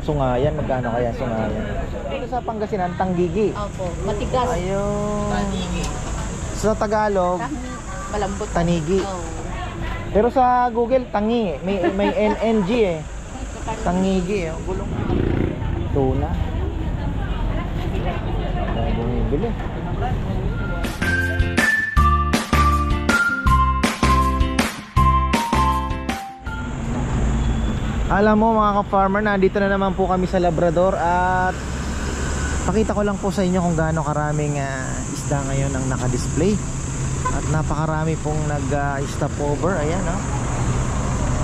Sungayan, magkano kaya sungayan? Ito sa Pangasinan, tanggigi. Opo, matigas. Ayun. Tanigi. Sa Tagalog, Malambot. tanigi. Oh. Pero sa Google, tangi. May NNG eh. Tangigi eh. Gulong. Tuna. Ay, bumibili. Alam mo mga ka-farmer, nandito na naman po kami sa Labrador at pakita ko lang po sa inyo kung gaano karaming isda ngayon ang naka-display. At napakarami pong nag-stopover, ayan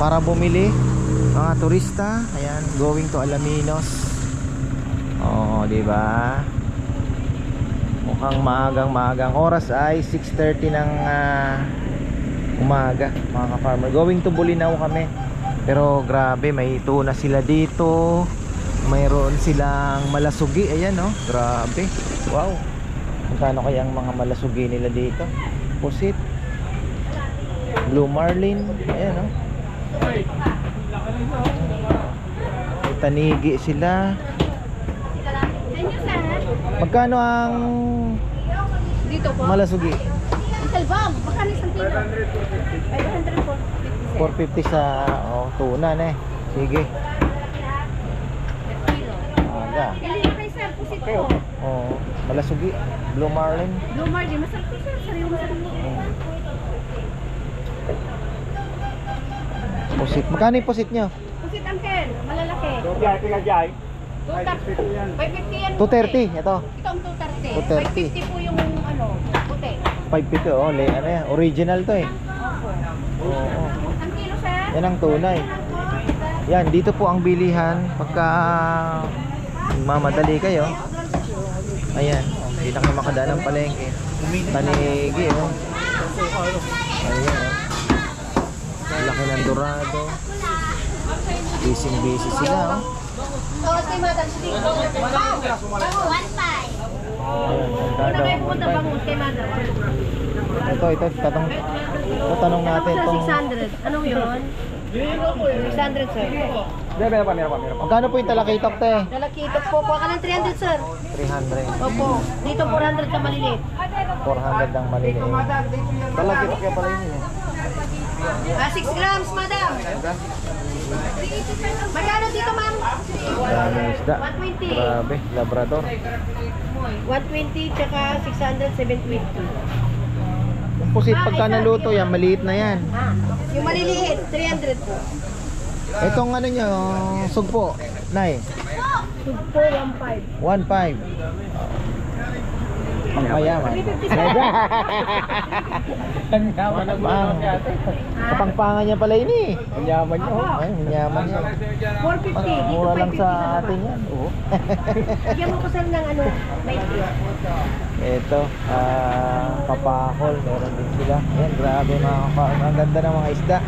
para bumili mga turista, ayan, going to Alaminos. Oo, di ba? Mukhang maagang oras ay 6:30 ng umaga, mga ka-farmer. Going to Bulinaw kami. Pero grabe, may tuna sila dito. Mayroon silang malasugi, ayan grabe. Wow. Magkano kaya ang mga malasugi nila dito? Pusit, blue marlin, ayan may tanigi sila. Magkano ang Dito po. malasugi? Talbam, magkano isang kilo? 450 sa tuna na sige. Aga. Malasugi, blue marlin. Blue marlin, masarap po sir. Sariwang sarap po. Pusit. Magkano yung pusit nyo? Pusit angkel, malalaki. 550 yan. 230, ito. Ito ang 230. 230. 550 po yung puti. 550, original to eh. Opo. Oo. Ang kilo sir? Yan ang tunay. Yan, dito po ang bilihan pagka mamadali kayo. Ayan, hindi na kayo makadaan ng palengke. Tanigi, Ayan, laki ng dorado. Busy sila, Okay, madam. 1.5. Ayan, Una kayo pumunta bangus kay madam. Ito, tanong natin Ano itong... po 600? Anong yun? 600 sir. Magkano po yung talakitok, te? Nalakitok po. Kuha ka ng 300 sir. 300. Opo. Dito 400 sa maliliit. 400 ang maliliit. Talakitok kaya pala yun 6 grams madam. Magkano dito ma'am? Dami isda. 120. Grabe, Labrador. 120 tsaka 600, 720. Yung pusit pagka naluto yan, maliit na yan. Yung maliliit, 300 po. Itong ano nyo, sugpo, Nay? Sugpo, 1.5. 1.5. Pangpayaman. Kapangpangan niya pala yun eh. Manyaman niya. Ay, manyaman niya. 450. Mura lang sa atin yan. Oo. Bigyan mo ko sir ng may Ito, papakol. Meron din sila. Ayan, grabe mga kapakol. Ang ganda ng mga isda.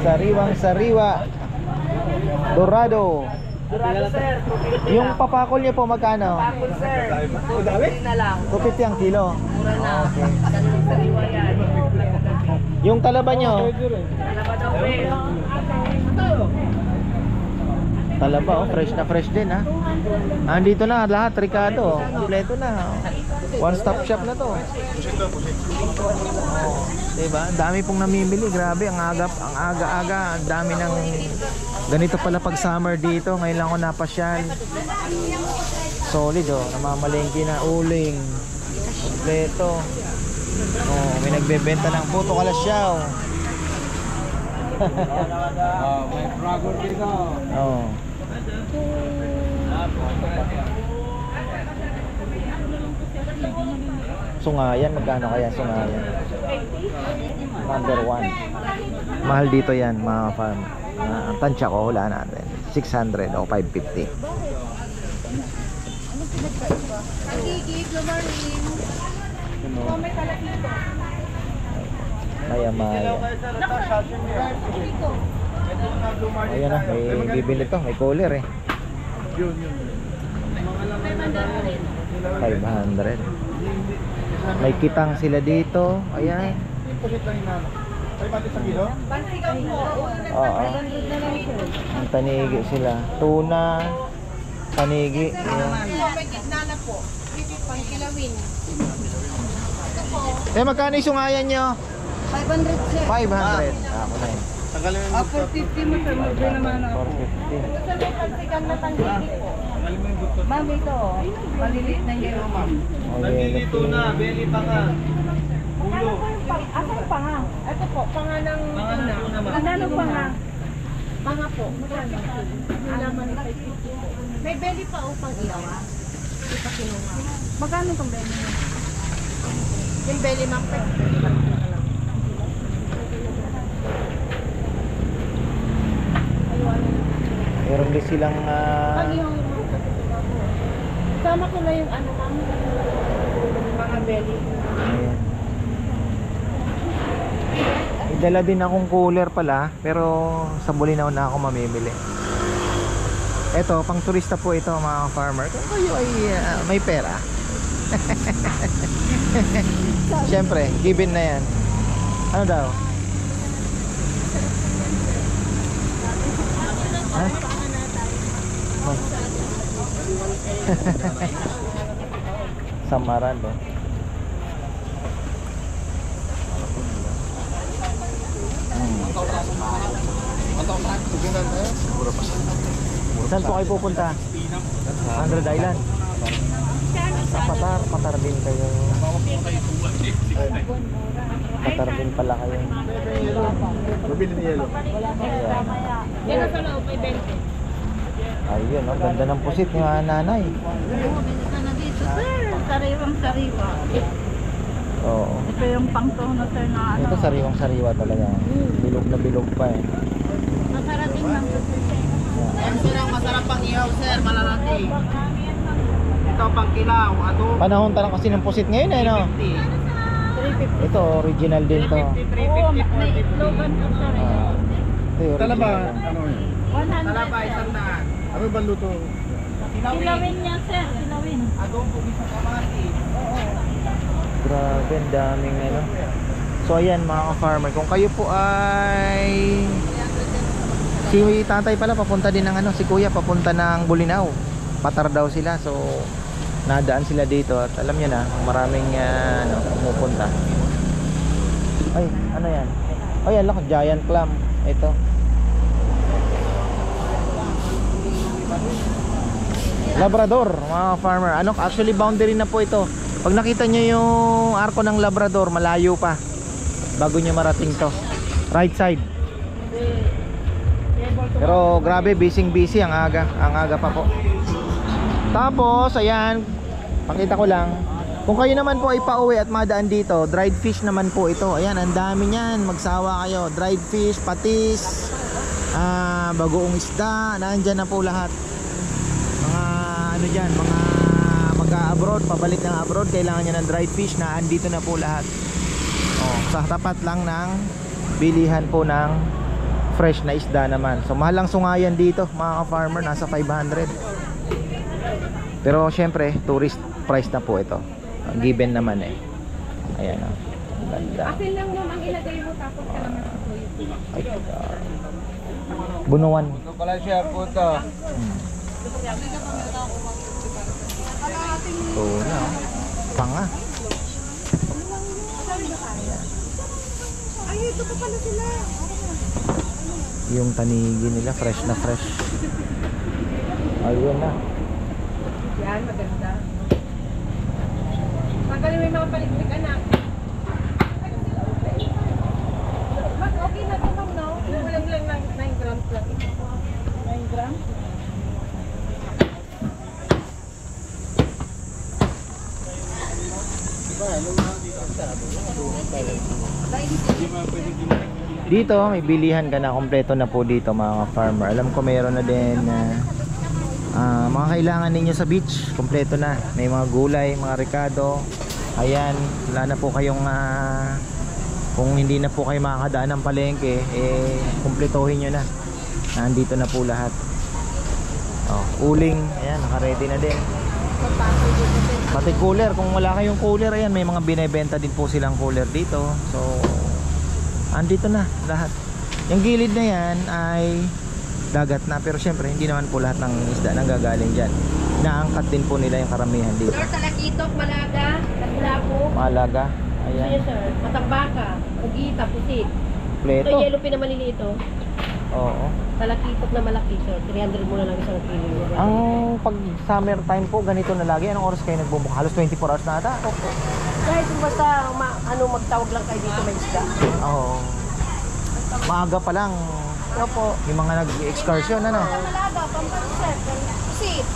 Sariwang sariwa. Dorado. Yung papakol niyo po magkano? Papakol sir. 250 na lang. 250 ang kilo. Mura na. Okay. Sariwa yan. Yung talaba nyo? Talaba daw Talaba, fresh din ha. Andito na lahat, Ricardo. Kompleto na. One stop shop na to. Diba? Ang dami pong namimili. Grabe, ang aga-aga. Ang dami ng ganito pala pag summer dito. Ngayon lang ako napasyal. Solid namamalengke na uling. Kompleto. May nagbebenta ng puto kalasyaw. May dragon dito. Sungayan, magkano kaya sungayan? Number 1. Mahal dito yan, mga farm. Ang tansya ko, wala natin. 600 o 550. Maya. Ayan na, may bibili to. May cooler eh. 500. May kitang sila dito. Ayan. Oo. Ang tanigi sila. Tuna. Panigi. Ayan. May gitna na po. Pangkilawin. Eh, magkano yung sungayan nyo? 500 sir. 500. Ako na yun. 450 mo sir. Magbe naman ako. 450. Sir, may pansigang na tanggigi po. Ma'am, ito. Maliliit na yellow ma'am. Nandito na, belly pa nga. Ulo. Asa yung panga? Ito po, panga ng tuna. Ano panga? Panga po. Alaman ni 550 po. May belly pa upang iyawa. Ito kinuha. Magkano itong belly niyo? Yung belly ma'am, 550. Meron din silang Sama ko na yung ano ma'am. Mga belly. ayan. Idala din akong cooler pala, pero sa Bulinaw na ako mamimili. Ito, pang turista po ito mga farmer. Kung kayo ay may pera. Siyempre, given na yan. Ano daw? Ha? Samaran do. Saan po kayo pupunta? Andred Island. Sa Patar din kayo. Patar din pala kayo. Mabili ni Yelo. Yan ang sa loob, may 20. Ayun, ang ganda ng pusit ni nanay. Oo, bilis na dito sir. Sariwang sariwa. Oo. Ito yung pangtono sir na ano. Ito sariwang sariwa talaga. Bilog na bilog pa eh. Masarating lang to sir. Yan sir ang masarap pang ihaw sir, malalaki. Ito pang kilaw, ato. Panahon talaga kasi ng pusit ngayon eh, no? 350. Ito, original din to. 350, Oo, 350, may itlogan po sir. Ah, ito yung Talaba, original. ano yun? 100 Talaba, isang daan. Ano ba luto? Kilawin niya sir, kilawin. Adobo, isang kamatis. Grabe, ang daming ano. So ayan mga ka-farmer, kung kayo po ay si tatay pala papunta din ng ano, si kuya papunta ng Bulinaw. Patar daw sila, so nadaan sila dito at alam niyo na, maraming ano, pumupunta. Ay, ano yan? Ay, alam ko, giant clam. Ito. Labrador, mga farmer. Ano, actually boundary na po ito. Pag nakita nyo yung arko ng Labrador, malayo pa bago nyo marating to. Right side. Pero grabe, busy ang aga. Ang aga pa po. Tapos, ayan, pakita ko lang. Kung kayo naman po ay pauwi at madaan dito, dried fish naman po ito. Ayan, ang dami niyan. Magsawa kayo. Dried fish, patis, bagoong isda, nandyan na po lahat. Mga ano dyan, mga mag-abroad, pabalik ng abroad, kailangan nyo ng dried fish na andito na po lahat. Sa tapat lang ng bilihan po ng fresh na isda naman. So mahal ang sungayan dito mga ka-farmer, nasa 500. Pero syempre tourist price na po ito, given naman eh. Ayan o, ganda. Akin lang naman ang ilagay mo tapos ka naman sa tuyo. Ay, bunuan. Ito pala siya po ito. Tuna, panga. Ay, ito pa pala sila. Yung tanigi nila fresh na fresh. Ayun na. Yan, maganda. Magaling may mga palikpik anak. Mas okay na ito ma'am, no? Walang lang 9 grams lang. 9 grams? Dito may bilihan ka na, kompleto na po dito mga farmer. Alam ko mayroon na din mga kailangan ninyo sa beach, kompleto na. May mga gulay, mga rekado. Ayan, wala na po kayong kung hindi na po kayo makakadaan ng palengke, kumpletohin nyo na. Nandito na po lahat. Uling, ayan, naka-ready na din. Pati cooler, kung wala kayong cooler, ayan, may mga binebenta din po silang cooler dito. So andito na lahat. Yung gilid na yan ay dagat na. Pero syempre hindi naman po lahat ng isda nanggagaling dyan. Naangkat din po nila yung karamihan dito. Sir, talakitok, malaga, taglapo. Malaga. Ayan. Yes, sir. Matambaka, ugita, pusit. Pleto. Ito, yellow pin na maliliit, oh. Oo. Talakitok na malaki, sir. 300 muna lang isang kilo. Ang pag summer time po, ganito na lagi. Anong oras kayo nagbubuka? Halos 24 hours na ata. Kahit kung basta magtawag lang kayo dito may isda. Oo. Maaga pa lang. Opo. Yung mga nag-excursion, ano? Malaga, pampanset, pusit.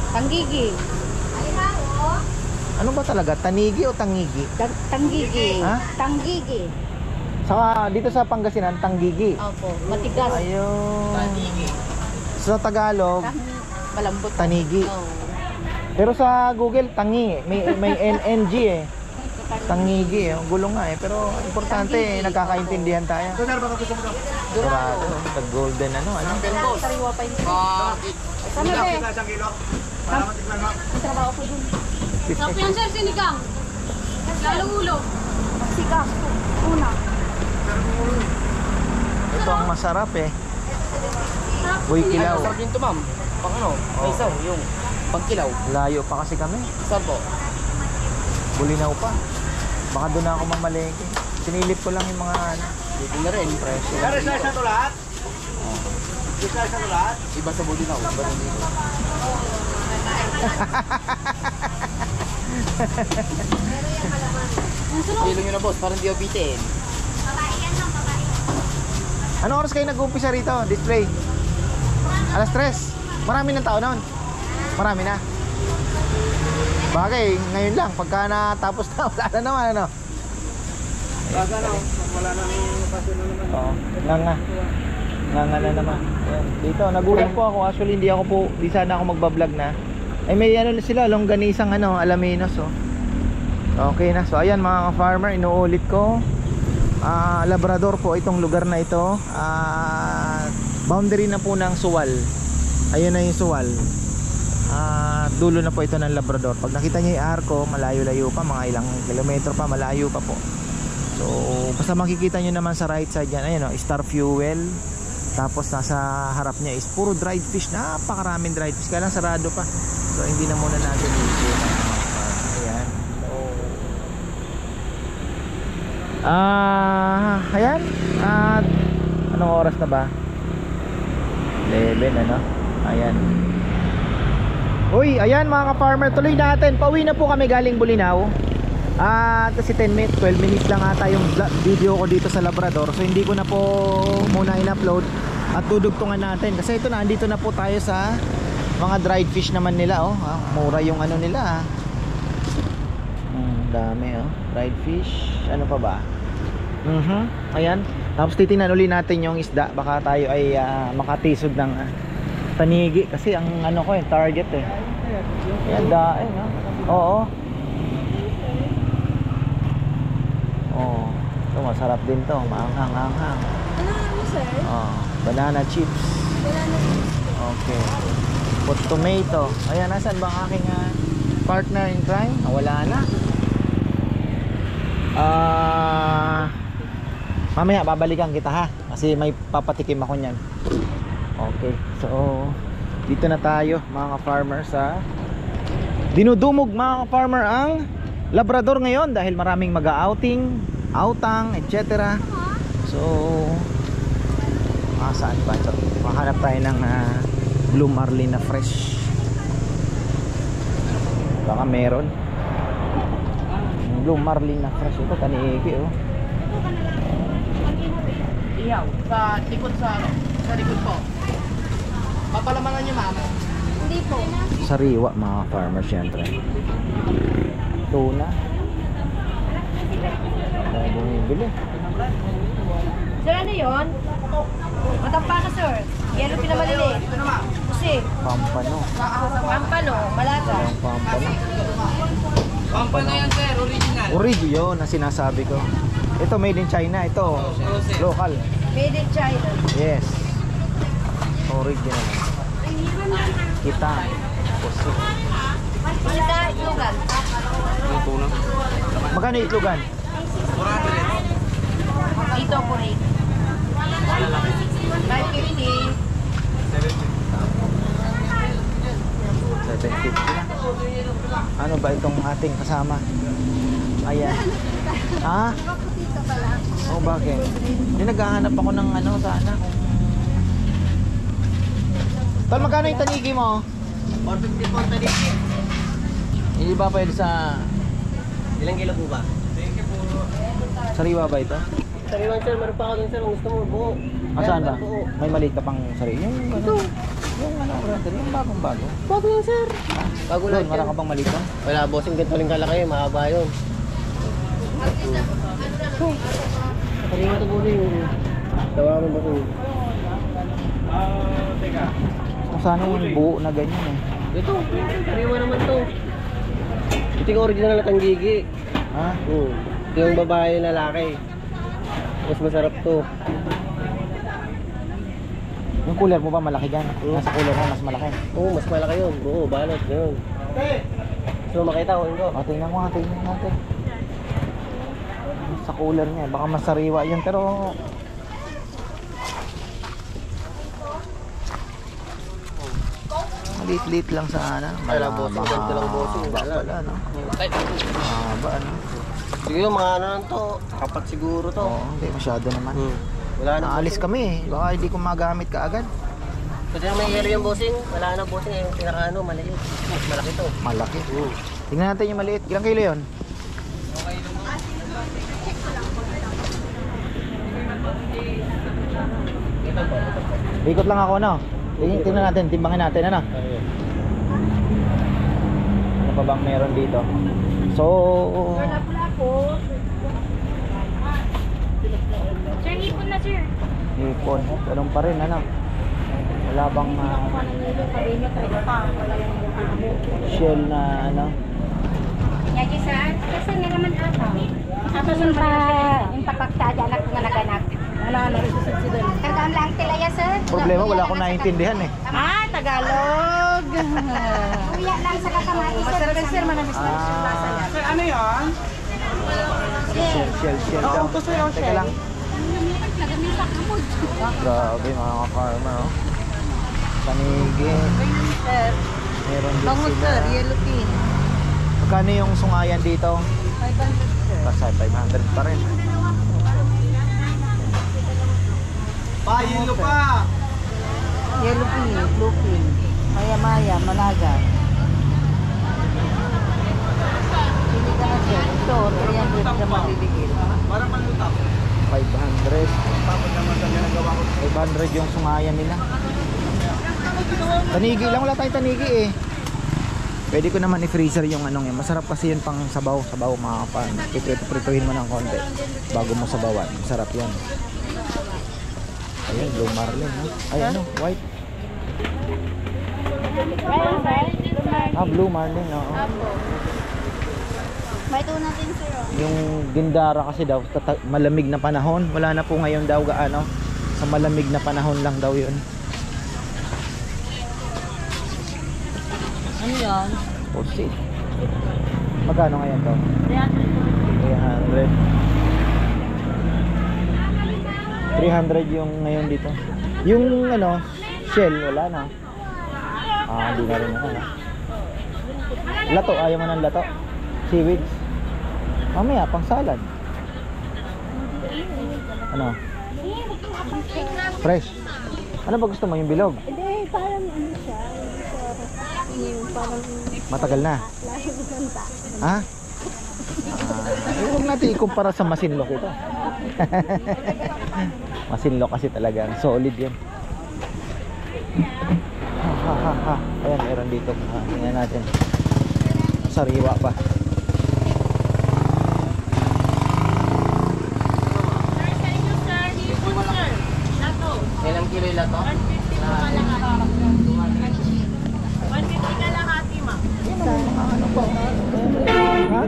Tanggigi. Ano ba talaga? Tanigi o tangigi? Tanggigi. Ha? Tanggigi. Sa dito sa Pangasinan, tanggigi. Opo, matigas. Ayun. Sa Tagalog, Malambot. tanigi. Oh. Pero sa Google, tangi. May NNG eh. Tangigi eh. Gulo nga eh. Pero importante eh, nagkakaintindihan tayo. Dorado. The golden ano. Sariwa pa yung Sama ba eh? Ang trabaho ko dun. Sarap yan, sir, sinigang. Lalong ulo. Sigas. Una. Ito ang masarap eh. Uy, kilaw. Masarap din ito, ma'am. Pang ano? May isaw, yung pagkilaw. Layo pa kasi kami. Saan po? Bulinaw pa. Baka doon na ako mamalengke. Sinilip ko lang yung mga ano. Dito na rin. Presyo. Isa to lahat? Isa to lahat? Iba sa Bulinaw. Iba rin dito. Kilo nyo na, boss. Parang di obitin. Ano oras kayo nag-uumpisa rito? Display? Alas 3. Marami ng tao noon. Marami na. Bagay, ngayon lang. Pagka natapos na, wala na naman, ano? Baga na, wala na yung paso na naman. Oo, nga na naman. Ayan. Dito, nagulat po ako. Actually, hindi sana ako magbablog na. Ay, may ano na sila, longganisang ano, alaminos, oh. Okay na. So, ayan mga ka-farmer, inuulit ko. Labrador po itong lugar na ito. Boundary na po ng Suwal. Ayun na yung Suwal. Dulo na po ito ng Labrador. Pag nakita niyo yung arko, malayo-layo pa, mga ilang kilometro pa, malayo pa po. So basta makikita nyo naman sa right side yan, ayun, Star Fuel. Tapos nasa harap niya is puro dried fish. Napakaraming dried fish, kaya lang sarado pa. So hindi na muna natin i-shoot. Ayan. Ayan. At anong oras na ba? 11, ano? Ayan. Uy, ayan mga ka-farmer, tuloy natin. Pauwi na po kami galing Bulinaw. Kasi 10 minutes, 12 minutes lang ata yung video ko dito sa Labrador. So hindi ko na po muna in-upload at dudugtungan natin. Kasi ito na, andito na po tayo sa mga dried fish naman nila, oh. Mura yung ano nila, dami, oh. Dried fish. Ano pa ba? Ayan. Tapos titingnan ulit natin yung isda. Baka tayo ay makatisod ng tanigi. Kasi ang ano ko target eh. Ayan, daing, no? Oo. Oh, ito masarap din to, maanghang-anghang. Ano, sir? Oh, banana chips. Okay. Put tomato. Ayan, nasan ba ang aking partner in crime? Wala na. Mamaya babalikan kita, ha, kasi may papatikim ako niyan. Okay. So, dito na tayo mga farmer sa dinudumog mga farmer ang Labrador ngayon dahil maraming mag-outing, outang, etc. So, saan ba? So, makahanap tayo ng Blue Marlin na fresh. Baka meron. Blue Marlin na fresh. Ito, tanigi, oh. Ihaw. Sa likod sa likod po. Papalamangan nyo, ma'am. Hindi po. Sariwa mga farmer, syempre. Tuna. Dahil bumibili. Sir, ano yun? Matampaka, sir. Yellow pinamalili. Kasi, Pampano. pampano, malaga. Ang pampano. Pampano yan, sir. Original. Original yun na sinasabi ko. Ito made in China. Ito local. Made in China. Yes. Original. Kita. Puso. Sika, itlogan. Yung tuna. Magkano itlogan? Dito po rin. 550. ating kasama. Ayan. Ha? Oh, bakit? Hindi, naghahanap ako ng ano sana. Tol, magkano yung tanigi mo? 450 po tanigi. Hindi ba pwede sa... Ilang kilo po ba? Sariwa ba ito? Sariwan sir, meron pa ako dun sir. Kung gusto mo, buo. Saan ba? Buo. May maliit ka pang sariwa. Yung ano? Yung ano, yung bagong bago. Bago yan sir. Bago Doon, lang wala ka pang maliit ka? Wala, bossing ganito lang kalaki. Mahaba yun. Sariwa ito po rin. Tawa mo ba ito? Kung sana yung buo na ganyan eh. Ito, sariwa naman to. Ito yung original na tanggigi. Ha? Ito yung babae lalaki. Mas masarap to. Yung cooler mo ba malaki dyan? Nasa cooler mo mas malaki. Oo, mas malaki yun. Buo, balot, gano'n. So makita ko yun. O, tingnan mo nga, tingnan natin. Sa cooler niya, baka masariwa yun pero... Maliit-liit lang sana. Wala, bossing. Ganito lang, bossing. Wala pala, no? Mahaba, no? Siguro mga ano lang to. Kapat siguro to. Oo, hindi masyado naman. Wala na. Naalis kami eh. Baka hindi ko magamit kaagad. Pwede na may yellow yung bossing. Wala na bossing. Yung pinaka ano, maliit. Mas malaki to. Malaki. Tingnan natin yung maliit. Ilang kilo yun? Ikot lang ako, no? Tingnan natin, timbangin natin, ano? Ano pa bang meron dito? So... Sir, ipon na sir. Ipon. Ganun pa rin, ano? Wala bang shell na, ano? Yagi saan? Kasi nga naman ako. Ako yung papagtadya anak ko nga naganap. Wala na rin sa doon. Kargaan lang tilaya sir. Problema, wala akong naintindihan eh. Ah, Tagalog. Kuya lang sa kakamay sir. Masarap sir, manamis lang yung lasa yan. Sir, ano yun? Shell daw. gusto yung Teka lang. Nagamit sa kamod. Grabe mga ka-farmer, oh. Panigi. Sir, Meron din bangus sila. sir, yellow pin. Magkano yung sungayan dito? 500 sir. Kasi 500 pa rin. Yellow pa! Yellow pin, blue pin. Maya-maya, malaga. Hindi ka na sir. Ito, 300 na maliligil. Para malutap. 500. Tapos naman sa ginagawa ko. 500 yung sungayan nila. Tanigi lang, wala tayong tanigi eh. Pwede ko naman i-freezer yung anong yun. Masarap kasi yun pang sabaw mga kapan. Prituhin mo ng konti bago mo sabawan. Masarap yan. Ayun, blue marlin, no? Ay, ano, white. Ah, blue marlin, oo. May ito natin sir. Yung gindara kasi daw, malamig na panahon. Wala na po ngayon daw gaano. Sa malamig na panahon lang daw yun. Ano yan? Pusi. Magkano ngayon to? 300 yung ngayon dito. Yung ano, shell, wala na. Ah, di na rin na. Lato, ayaw mo ng lato? Seaweeds? Mamaya, pang salad. Ano? Fresh. Ano ba gusto mo? Yung bilog? Hindi, parang ano siya. Yung parang Matagal na. Ha? Huwag natin ikumpara sa masinlok ito. Masinlok kasi talagang solid yan. Ha. Ayan, meron dito. Tingnan natin. Sariwa pa. Ilang kilo ila to? 150 kalahati, ma'am. Ha?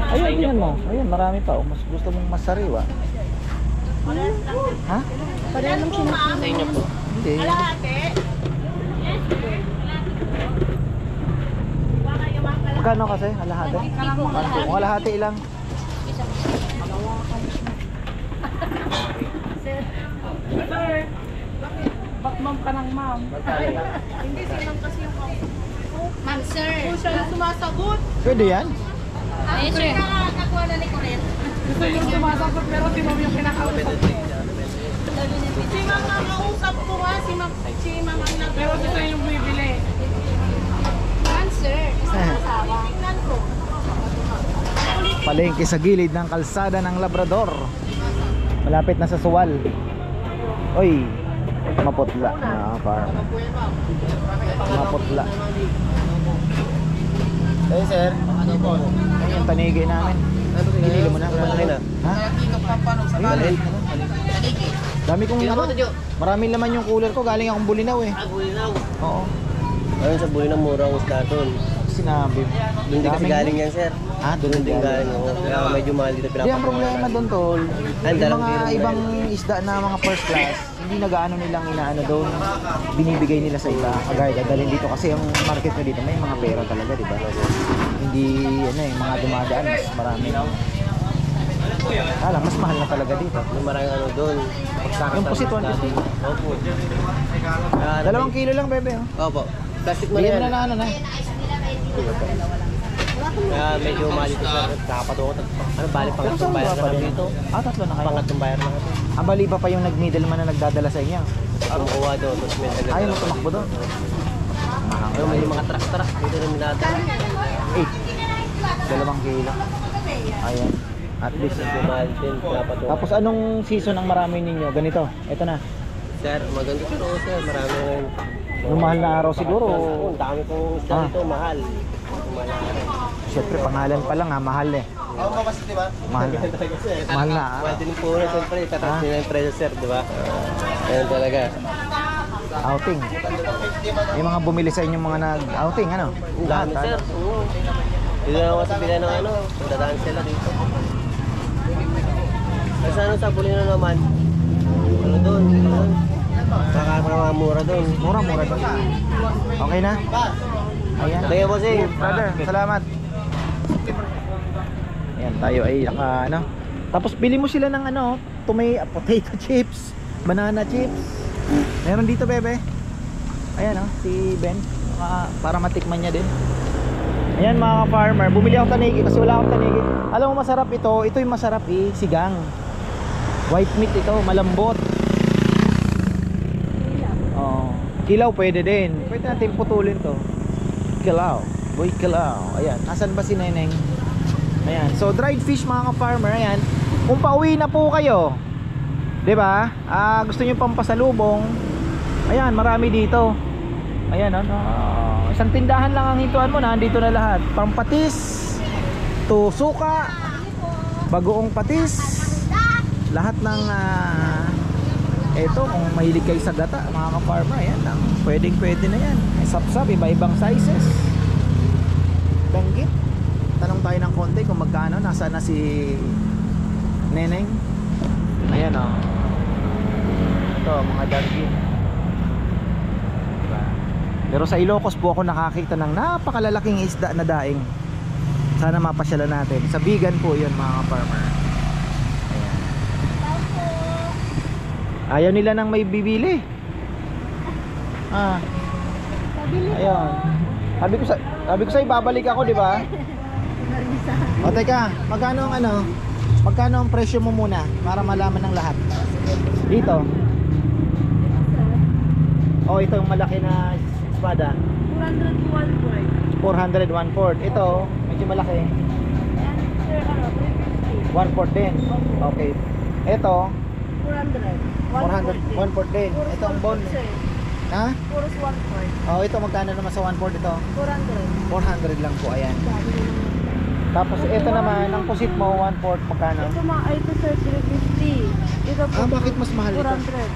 Ayun, tingnan mo. Ayun, marami pa. Mas gusto mong masariwa. Ha? Pareho lang siya. Sa inyo po. Hindi. Kalahati. Magkano kasi? Kalahati? Kung kalahati ilang? Bakmam ka ng ma'am. Magkali lang. Hindi, silang kasi yung Ma'am, sir. Kung siya yung sumasagot. Pwede yan? Ayun, sir. Nakakuha na ni Coret. Gusto yung sumasagot pero si Ma'am yung kinakausap. Si Ma'am ang kausap ko ha. Si Ma'am ang nag... Pero si siya yung bibili. Ma'am, sir. Tingnan ko. Palengke sa gilid ng kalsada ng Labrador. Malapit na sa Suwal. Oy, maputla na farm. Maputla. Eh sir, ano po? Ay, yung tanigi namin. Ginilo mo na. Ha? Ay, dami kong ano. Maraming laman yung cooler ko. Galing akong Bulinaw eh. Bulinaw. Oo. Ayun sa Bulinaw, mura ang isda doon. Sinabi. Doon din kasi Daming- galing yan sir. Ah, doon Doon din galing. Oo. Kaya medyo mahal dito Hindi, ang problema doon tol, Ay, yung dalawang mga kilo ibang isda na mga first class, hindi nagaano nilang inaano doon, binibigay nila sa iba. Kagaya dadalhin dito kasi yung market nyo dito may mga pera talaga, di ba? Hindi ano eh, mga dumadaan mas marami. Alam, mas mahal na talaga dito. Yung maraming ano doon. Yung pusit 150. Opo. 2 kilo lang, bebe. Oh. Opo. Plastic mo na Bigyan yan. mo na ano na. Kaya medyo mahal dito sir. Nakapatungo. Ano bali Pero pangatlong saan bayar ba na pa kami din? dito. Ah, 3 na kayo. Pangatlong bayar na kami. Ang bali pa yung nag-middleman na nagdadala sa inyo. Ang kuha doon. Tapos may talaga. Ayaw mo tumakbo doon. Pero may mga truck. Dito na minata. 2 kilo. Ayan. At least. Medyo mahal din. Pinapatungo. Tapos anong season ang marami ninyo? Ganito. Ito na. Sir, maganda ito sir. Marami rin. Yung mahal na araw siguro. Ang dami kong isda dito. Mahal. Mahal na araw. Siyempre pangalan pa lang ha, mahal eh. Oo mo kasi diba? Mahal na. Mahal na. Mahal din po na siyempre. Tataas din ang presyo sir, diba? Ayan talaga. Outing. Yung mga bumili sa inyong mga nag-outing, ano? Ang dami sir. Oo. Dito na ako sa bila ng ano. Dadaan sila dito. Kasi ano sa Bulinaw naman? Ano doon? Mura doon. Mura-mura doon. Okay na? Ayan. Thank you, bossing. Brother, salamat. Ayan, tayo ay naka ano. Tapos bili mo sila ng ano, potato chips, banana chips. Meron dito, bebe. Ayan oh, si Ben. Para matikman niya din. Ayan mga farmer, bumili ako tanigi kasi wala akong tanigi. Alam mo masarap ito, ito yung masarap eh, sigang. White meat ito, malambot. Oh, kilaw pwede din. Pwede natin putulin to. Kilaw, boy kilaw. Ayan, nasan ba si Neneng? Ayan, so dried fish mga ka-farmer. Ayan, kung pauwi na po kayo, 'di ba? Gusto niyo pang pasalubong. Ayan, marami dito. Ayan, ano, isang tindahan lang ang hintuan mo, nandito na lahat. Pampatis, to suka, bagoong patis, lahat ng eto, kung mahilig kayo sa gata mga ka-farmer, ayan lang, pwedeng pwede na yan. Sap-sap, iba-ibang sizes. Danggit. Tanong tayo ng konti kung magkano. Nasaan na si Neneng. Ayan o. Ito mga danggit. Diba? Pero sa Ilocos po ako nakakita ng napakalalaking isda na daing. Sana mapasyalan natin. Sa Bigan po yun mga ka-farmer. Ayaw nila nang may bibili. Ayun. Sabi ko sa ibabalik ako, di ba? O teka, magkano ang ano? Magkano ang presyo mo muna para malaman ng lahat? Dito. Oh, ito yung malaki na espada. 400 1/4. Ito, medyo malaki. 1/4 din. Okay. Ito 400 1/4 din. Ito ang bone. Ha? Puros 1/4. Oh, ito magkano naman sa 1/4 ito? 400. 400 lang po, ayan. Tapos ito naman, ang pusit mo 1/4 magkano? Ito mga, ito sir, 350. Ito po, Bakit mas mahal ito? 400.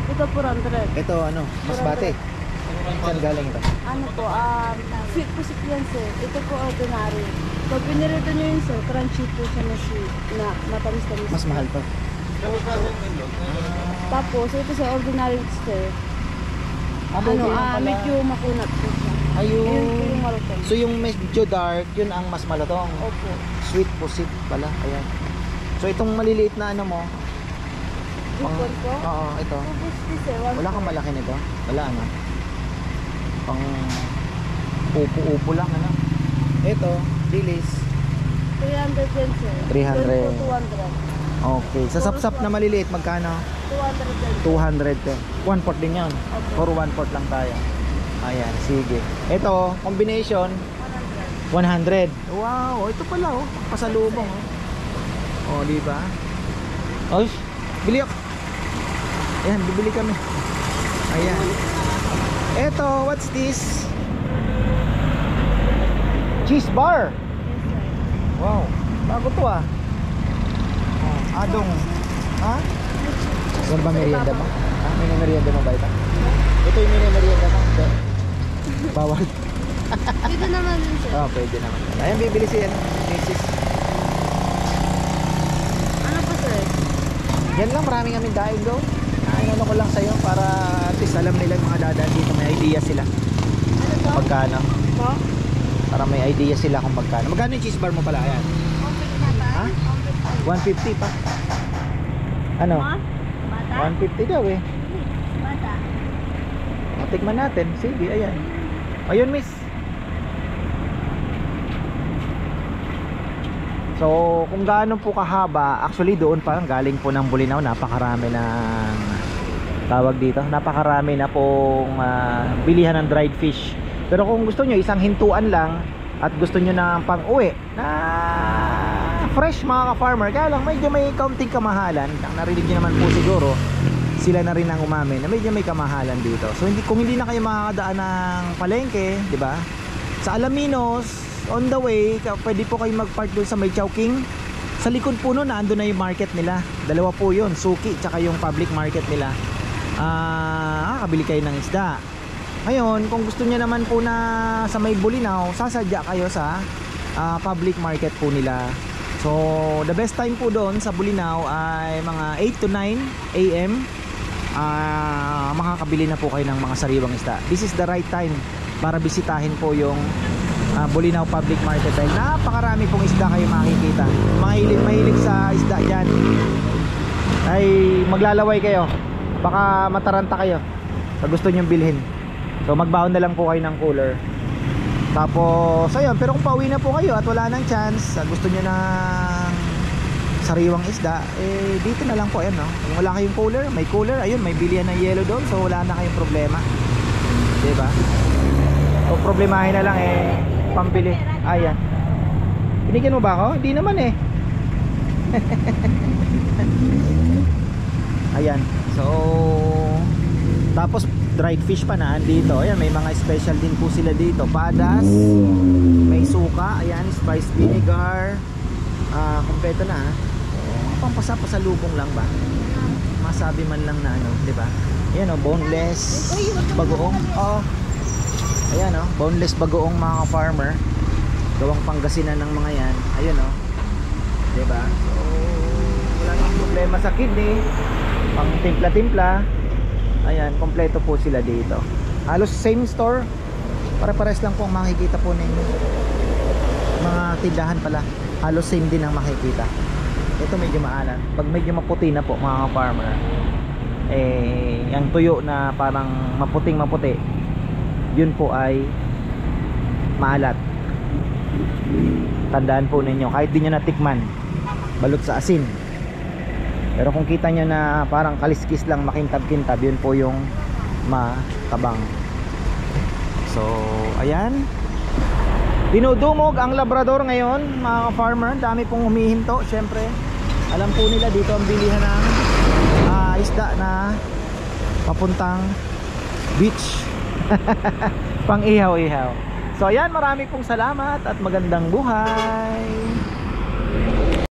Ito 400. Ito ano, mas bate. Saan galing ito? Ano po, sweet po si yan sir. Ito po ordinary. Pag pinirito nyo yun sir, crunchy po siya na sweet, na matamis-tamis. Mas mahal to. Tapos, ito sa ordinary sir. Buti lang pala. Medyo makunat po siya. Ayun. Ayun po yung malutong. So yung medyo dark, yun ang mas malatong. Opo. Sweet pusit pala, ayan. So itong maliliit na ano mo? Bukod po? Oo, ito. 250 sir. Wala kang malaki nito? Wala ano? Pang Upo-upo lang ano. Ito, dilis. 300 din, sir. 300. 200. Okay. Sa sapsap na maliliit, magkano? 200 din. 200 din. 1/4 din yan. Or 1/4 lang tayo. Ayan, sige. Ito, combination 100. Wow, ito pala oh. Pasalubong oh. Oh, di ba? Oy, bili ako. Ayan, bibili kami. Ayan. Ito, what's this? Cheese bar. Wow, bago to ah. Oh, adong. Ha? Ano ba merienda ba? Ah, may merienda mo ba ito? Ito yung merienda mo. Bawal. Dito naman din, sir. Oh, pwede naman. Ayan, bibili siya. Mrs. Ano po, sir? Yan lang, marami kami dahil go. Ano ko lang sa'yo para at least alam nila yung mga dadaan dito. May idea sila. Ano to? Magkano. Po? Para may idea sila kung magkano. Magkano yung cheese bar mo pala? Ayan. Ha? 150 pa. Ano? Bata? 150 daw eh. Bata. Matikman natin. Sige, ayan. Ayun, miss. So, kung gaano po kahaba, actually doon parang galing po ng Bulinaw, napakarami ng tawag dito. Napakarami na pong bilihan ng dried fish. Pero kung gusto nyo isang hintuan lang at gusto nyo na pang-uwi na fresh mga ka-farmer, kaya lang medyo may kaunting kamahalan. Narinig nyo naman po siguro, sila na rin ang umamin na medyo may kamahalan dito. So kung hindi na kayo makakadaan ng palengke, di ba? Sa Alaminos, on the way, pwede po kayo mag-park doon sa may Chowking. Sa likod po noon, naandun na yung market nila. Dalawa po yun, Suki tsaka yung public market nila. Kabili kayo ng isda. Ngayon, kung gusto niya naman po na sa may Bulinaw, sasadya kayo sa public market po nila. So, the best time po doon sa Bulinaw ay mga 8 to 9 AM. Makakabili na po kayo ng mga sariwang isda. This is the right time para bisitahin po yung Bulinaw Public Market dahil napakarami pong isda kayo makikita. Mahilig sa isda dyan ay maglalaway kayo, baka mataranta kayo sa gusto nyong bilhin. So magbaon na lang po kayo ng cooler. Tapos ayun, pero kung pauwi na po kayo at wala nang chance, gusto nyo ng sariwang isda, eh dito na lang po. Ayan, no? Kung wala kayong cooler, may cooler, ayun, may bilihan ng yelo doon, so wala na kayong problema, diba? O problemahin na lang eh pambili. Ayan, binigyan mo ba ako? Hindi naman eh. Ayan, so tapos dried fish pa na andito. Ayan, may mga special din po sila dito. Padas, may suka, ayan, spiced vinegar, kompleto na. Pampasapasalubong lang ba? Masabi man lang na ano, di ba? Ayan o, boneless bagoong. Oo. Ayan o, boneless bagoong mga farmer. Gawang Pangasinan ng mga yan. Ayan o, di ba? So, wala nang problema sa kidney. Pang timpla-timpla. Ayan, kompleto po sila dito. Halos same store. Pare-pares lang po ang makikita po ninyo. Mga tindahan pala, halos same din ang makikita. Ito medyo maalat. Pag medyo maputi na po mga farmer, eh yung tuyo na parang maputing maputi, yun po ay maalat. Tandaan po ninyo, kahit di nyo natikman, balot sa asin. Pero kung kita nyo na parang kaliskis lang, makintab-kintab, yun po yung matabang. So ayan, dinudumog ang Labrador ngayon mga farmer. Dami pong humihinto. Syempre alam po nila dito ang bilihan ng isda na papuntang beach. Pang ihaw-ihaw. So ayan, marami pong salamat at magandang buhay.